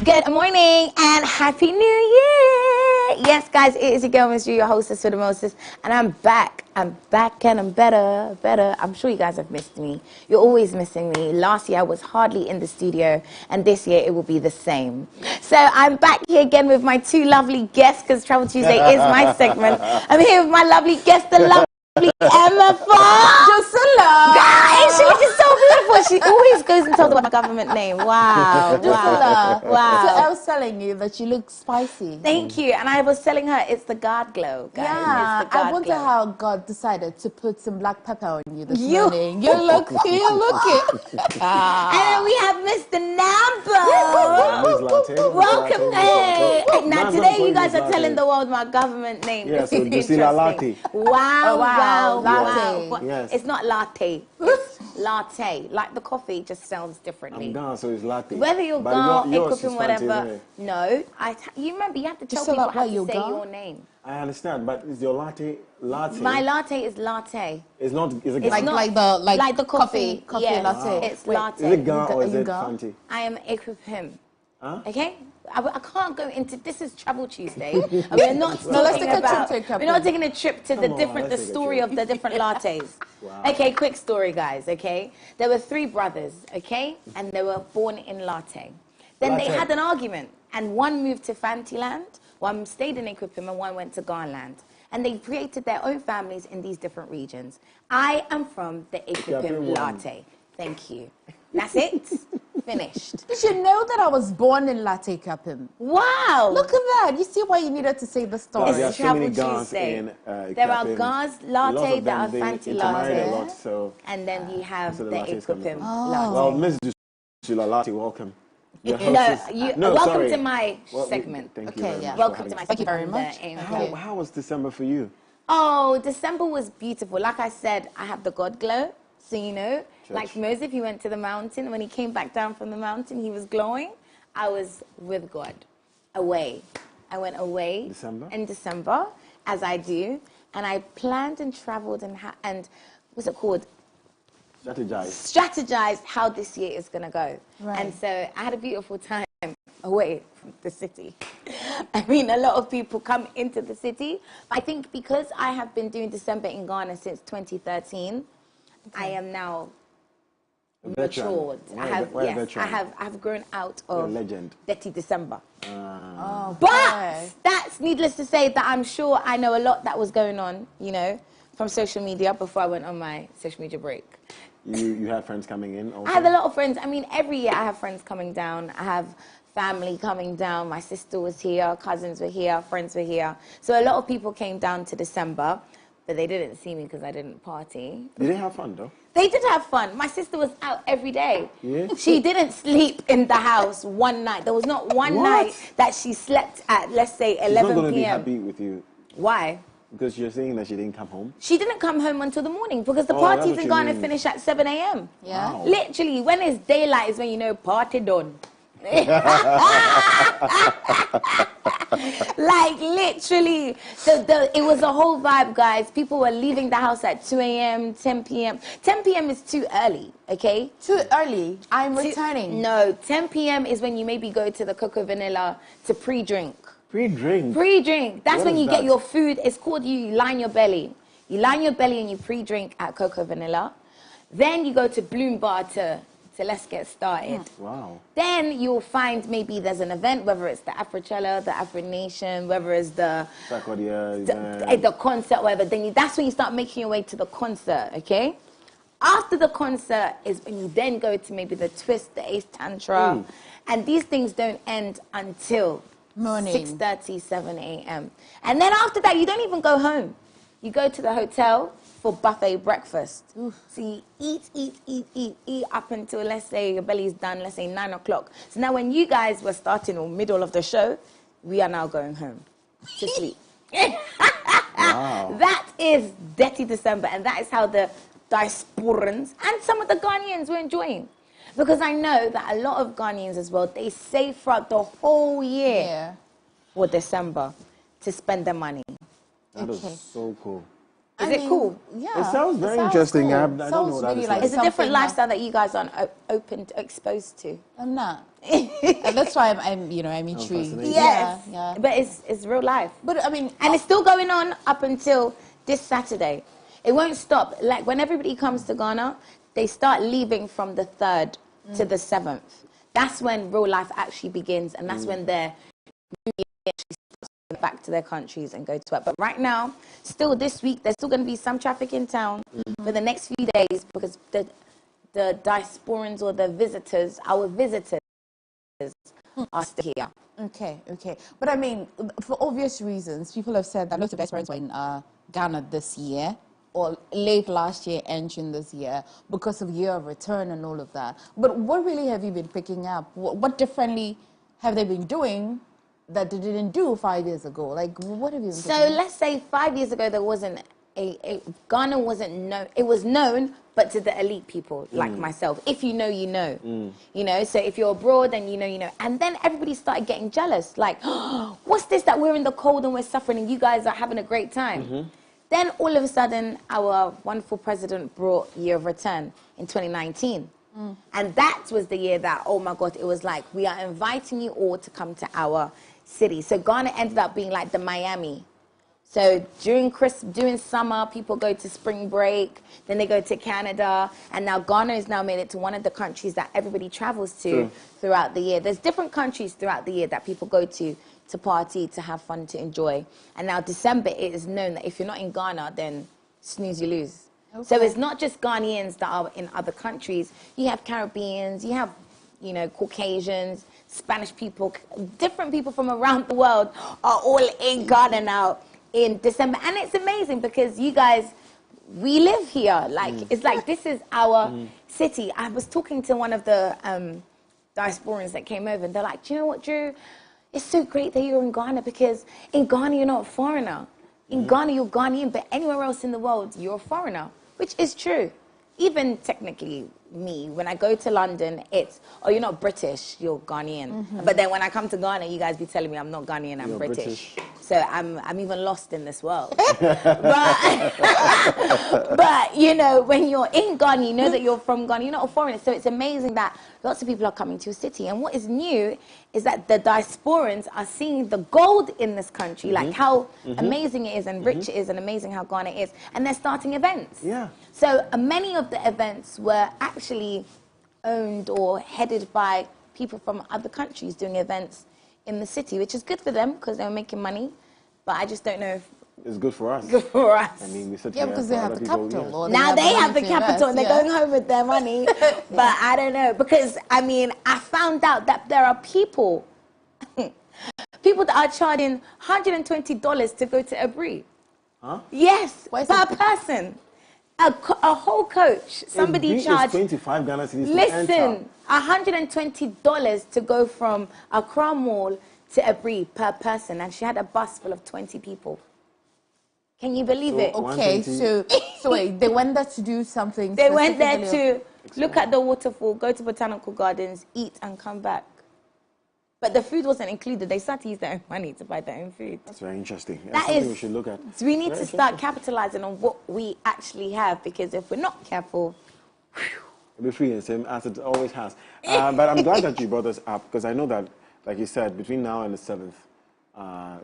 Good morning and Happy New Year! Yes, guys, it is your girl, Miss Ju, your hostess for the mostest, and I'm back. I'm back and I'm better. I'm sure you guys have missed me. You're always missing me. Last year I was hardly in the studio, and this year it will be the same. So I'm back here again with my two lovely guests, because Travel Tuesday is my segment. I'm here with my lovely guest, the lovely Emma Drusilla. Guys, she's just so beautiful. She always goes and tells about my government name. Wow. Drusilla. Wow. So I was telling you that you look spicy. Thank you. And I was telling her it's the God glow, guys. Yeah, it's the God I wonder glow. how God decided to put some black pepper on you this morning. You look it. And then we have Mr. Nambo. Welcome. Hey. Now today you guys are telling the world my government name. Yeah, so Drusilla Latte. Wow. Latte. Yes. It's not latte. It's latte. Like the coffee, just sounds differently. I'm down, so it's latte. Whether you're But girl, yours equipping, is whatever. fancy, No, you remember you have to tell So people like how what, to you say girl? your name. I understand, but is your latte? My latte is latte. It's not. Is it It's latte? not like the coffee. coffee yes. latte. It's Wait, latte. Is it girl or is you it girl? fancy? I am equipping. Huh? Okay? I can't go into this is Travel Tuesday. And we're not let's talking take a about trip to we're not taking a trip to the Come on, different the let's take a story trip. of the different lattes. Wow. Okay, quick story, guys, okay? There were 3 brothers, okay? And they were born in latte. Then they Latte. had an argument, and one moved to Fantiland, one stayed in Equipim, and one went to Garland. And they created their own families in these different regions. I am from the Equipim latte. Thank you. That's it. Finished. Did you know that I was born in Latte Capim? Wow. Look at that. You see why you needed to say the story. There are It's so many Travel guns Tuesday. in There are Capim. Gars Lots latte, of there are them, fancy they intermarried latte. a lot, so. And then you have So the the latte is coming Equipim from. latte. Well, Miss Drusilla Latte, welcome. Your No, hostess- welcome sorry. to my Well, segment. Thank Okay, you very yeah. much. Welcome to my Thank you segment. very on much. the AIM Thank Club. How was December for you? Oh, December was beautiful. Like I said, I have the God glow. So, you know, like Church. Moses, he went to the mountain. When he came back down from the mountain, he was glowing. I was with God, away. I went away in December, as I do. And I planned and traveled and what's it called? Strategized how this year is going to go. Right. And so I had a beautiful time away from the city. I mean, a lot of people come into the city. I think because I have been doing December in Ghana since 2013, I am now matured. I have grown out of Dirty December. But that's needless to say that I'm sure I know a lot that was going on, you know, from social media before I went on my social media break. You had friends coming in also? I have a lot of friends. I mean, every year I have friends coming down. I have family coming down. My sister was here, cousins were here, friends were here. So a lot of people came down to December, but they didn't see me because I didn't party. Did they have fun though? They did have fun. My sister was out every day. Yeah? She didn't sleep in the house one night. There was not one night that she slept at, let's say, 11 p.m. She's not going to be happy with you. Why? Because you're saying that she didn't come home? She didn't come home until the morning because the Oh, parties that's in what you Ghana mean. finish at 7 a.m. Yeah. Wow. Literally, when it's daylight is when you know party done. Like literally, it was a whole vibe, guys. People were leaving the house at 2 a.m., 10 p.m. 10 p.m. is too early, okay? Too early. I'm returning. No, 10 p.m. is when you maybe go to the Coco Vanilla to pre-drink. Pre-drink? Pre-drink. That's What when is you get that? your food. It's called you line your belly. You line your belly and you pre-drink at Coco Vanilla. Then you go to Bloom Bar to let's get started. Wow. Then you'll find maybe there's an event, whether it's the Afrochella, the Afro Nation, whether it's the concert, whatever. Then that's when you start making your way to the concert, okay? After the concert is when you then go to maybe the Twist, the Ace Tantra. And these things don't end until Morning. 6:30, 7 a.m. And then after that, you don't even go home. You go to the hotel for buffet breakfast. So you eat up until, let's say, your belly's done, let's say 9 o'clock. So now when you guys were starting or middle of the show, we are now going home to sleep. Wow. That is Dirty December, and that is how the diasporans and some of the Ghanaians were enjoying. Because I know that a lot of Ghanaians as well, they save throughout the whole year for December to spend their money. That is so cool. Is it cool? Yeah. It sounds very interesting. Cool. I don't know Sounds that really it's like It's a different something lifestyle that you guys aren't open, exposed to. I'm not. And that's why I'm intrigued. fascinated. Yes. Yeah. But it's real life. But I mean, And it's still going on up until this Saturday. It won't stop. Like when everybody comes to Ghana, they start leaving from the 3rd to the 7th. That's when real life actually begins, and that's when they're back to their countries and go to work. But right now, still this week, there's still going to be some traffic in town for the next few days because the diasporans or the visitors, our visitors, are still here. Okay. But I mean, for obvious reasons, people have said that lots of experts were in Ghana this year, or late last year, entering this year, because of year of return and all of that. But what really have you been picking up? What differently have they been doing that they didn't do 5 years ago? Like, what have you been picking up? Let's say 5 years ago, there wasn't Ghana wasn't known. It was known, but to the elite people like myself. If you know, you know. You know, so if you're abroad, then you know, you know. And then everybody started getting jealous. Like, oh, what's this that we're in the cold and we're suffering and you guys are having a great time? Then all of a sudden, our wonderful president brought Year of Return in 2019. And that was the year that, oh my God, it was like, we are inviting you all to come to our city. So Ghana ended up being like the Miami. So during summer, people go to spring break, then they go to Canada, and now Ghana has now made it to one of the countries that everybody travels to throughout the year. There's different countries throughout the year that people go to party, to have fun, to enjoy. And now December, it is known that if you're not in Ghana, then snooze, you lose. Okay. So it's not just Ghanaians that are in other countries. You have Caribbeans, you have, you know, Caucasians, Spanish people, different people from around the world are all in Ghana now in December. And it's amazing because you guys, we live here. Like, it's like this is our city. I was talking to one of the diasporans that came over, and they're like, do you know what, Drew? It's so great that you're in Ghana because in Ghana, you're not a foreigner. In Ghana, you're Ghanaian, but anywhere else in the world, you're a foreigner, which is true. Even technically, me, when I go to London, it's, oh, you're not British, you're Ghanaian. But then when I come to Ghana, you guys be telling me I'm not Ghanaian, I'm British. So I'm even lost in this world. but, you know, when you're in Ghana, you know that you're from Ghana, you're not a foreigner. So it's amazing that lots of people are coming to your city. And what is new is that the diasporans are seeing the gold in this country, like how amazing it is and rich it is and amazing how Ghana is. And they're starting events. Yeah. So many of the events were actually owned or headed by people from other countries doing events in the city, which is good for them because they were making money. But I just don't know if it's good for us. Good for us. I mean, we sit Yeah, here because for they have other the people, capital. yeah. Or now they have the money to capital and invest, they're going home with their money. But I don't know, because I mean, I found out that there are people that are charging $120 to go to a brie. Huh? Yes, Why is per it- person. A whole coach. Somebody It's charged. 25 Ghana cedis to Listen, enter. $120 to go from Accra Mall to a brie per person, and she had a bus full of 20 people. Can you believe So, it? Okay, 120. so wait, they went there to do something. They went there specifically- to look at the waterfall, go to botanical gardens, eat, and come back. But the food wasn't included. They started to use their own money to buy their own food. That's very interesting. That That's something is- we should look at. So we need Very to start interesting. capitalizing on what we actually have, because if we're not careful, It'll be free and same as it always has. But I'm glad that you brought this up because I know that, like you said, between now and the 7th,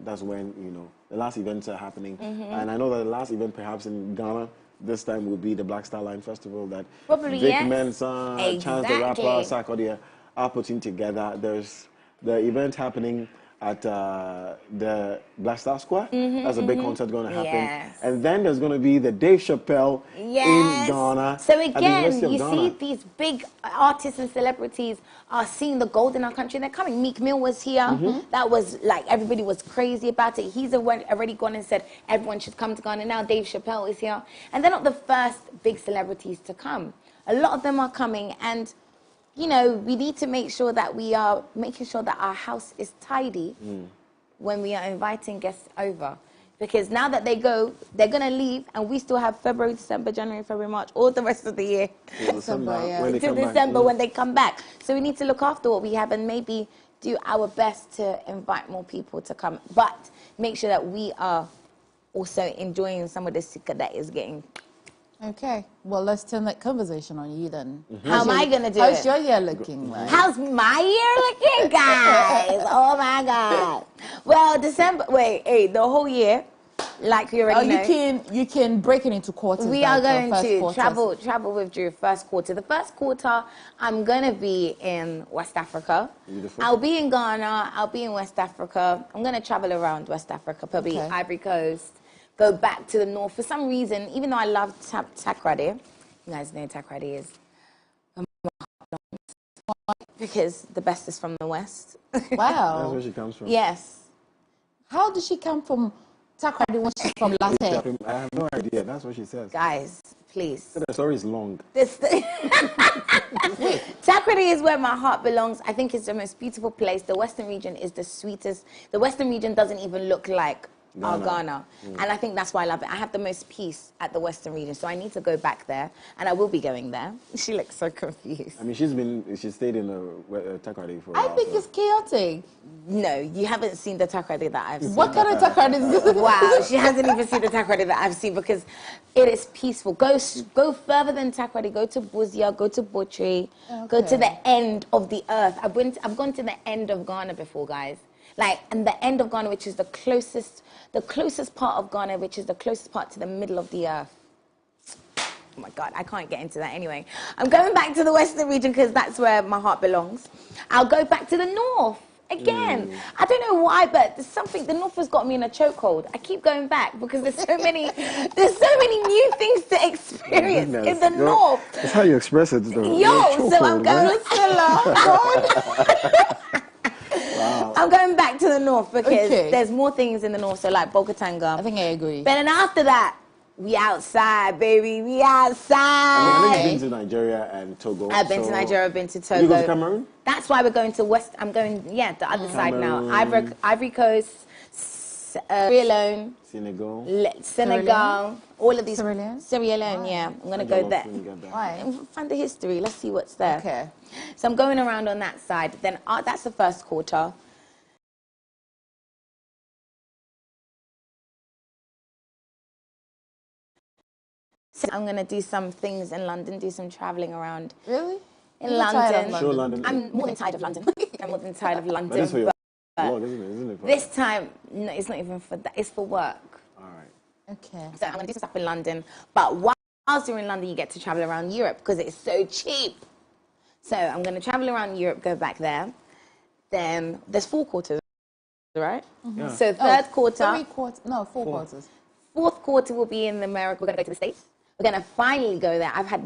that's when, you know, the last events are happening. And I know that the last event perhaps in Ghana this time will be the Black Star Line Festival that Probably, Vic yes. Mensa, Chance the Exactly. Rapper, Sarkodie are putting together. There's the event happening at the Black Star Square. That's a big concert going to happen. Yes. And then there's going to be the Dave Chappelle in Ghana. So at the again, University of you Ghana. see these big artists and celebrities are seeing the gold in our country. They're coming. Meek Mill was here. That was like, everybody was crazy about it. He's already gone and said everyone should come to Ghana. Now Dave Chappelle is here. And they're not the first big celebrities to come. A lot of them are coming, and you know, we need to make sure that we are making sure that our house is tidy when we are inviting guests over. Because now that they go, they're going to leave, and we still have February, December, January, February, March, all the rest of the year. Till December, yeah. when they Till come back. December when they come back. So we need to look after what we have and maybe do our best to invite more people to come. But make sure that we are also enjoying some of the sika that is getting. Okay, well, let's turn that conversation on you then. How am I going to do How's it? your year looking like? How's my year looking, guys? Oh, my God. Well, the whole year, like you already know. You can break it into quarters. We are like going to quarters. travel with Drew first quarter. The first quarter, I'm going to be in West Africa. Beautiful. I'll be in Ghana. I'll be in West Africa. I'm going to travel around West Africa, probably Ivory Coast, go back to the north. For some reason, even though I love Takoradi, you guys know Takoradi is because the best is from the West. Wow. That's where she comes from. Yes. How did she come from Takoradi when she's from Latte? I have no idea. That's what she says. Guys, please. So the story is long. Takoradi is where my heart belongs. I think it's the most beautiful place. The Western region is the sweetest. The Western region doesn't even look like our Ghana. And I think that's why I love it. I have the most peace at the Western region, so I need to go back there, and I will be going there. She looks so confused. I mean, she stayed in Takoradi for a I while. think it's chaotic. No, you haven't seen the Takoradi that I've seen. What kind of Takoradi is this? Wow, she hasn't even seen the Takoradi that I've seen because it is peaceful. Go further than Takoradi. Go to Buzia, go to Botry, go to the end of the earth. I've gone to the end of Ghana before, guys. And the end of Ghana, which is the closest part of Ghana, which is the closest part to the middle of the earth. Oh my God, I can't get into that anyway. I'm going back to the Western region because that's where my heart belongs. I'll go back to the north again. I don't know why, but there's something, the north has got me in a chokehold. I keep going back because there's so many new things to experience in the north. That's how you express it, though. So I'm going Wow. I'm going back to the north because there's more things in the north, so like Bokatanga. I think I agree. But then after that, we outside, baby. We outside. I know you've been to Nigeria and Togo. I've been to Nigeria, I've been to Togo. You go to Cameroon? That's why we're going to West. I'm going, the other side now. Ivory Coast, Sierra Leone, Senegal, all of these. Sierra Leone, yeah. I'm going to go there. Why? Find the history. Let's see what's there. Okay. So I'm going around on that side. Then that's the first quarter. So I'm going to do some things in London, do some traveling around. Really? In London. Show London. I'm more than tired of London. I'm more than tired of London. But it's for your work, isn't it? This time, no, it's not even for that. It's for work. All right. Okay. So I'm going to do some stuff in London. But whilst you're in London, you get to travel around Europe because it's so cheap. So I'm going to travel around Europe, go back there. Then there's 4 quarters, right? Yeah. So third quarter. 3 quarters. No, 4 quarters. Fourth quarter will be in America. We're going to go to the States. We're going to finally go there. I've had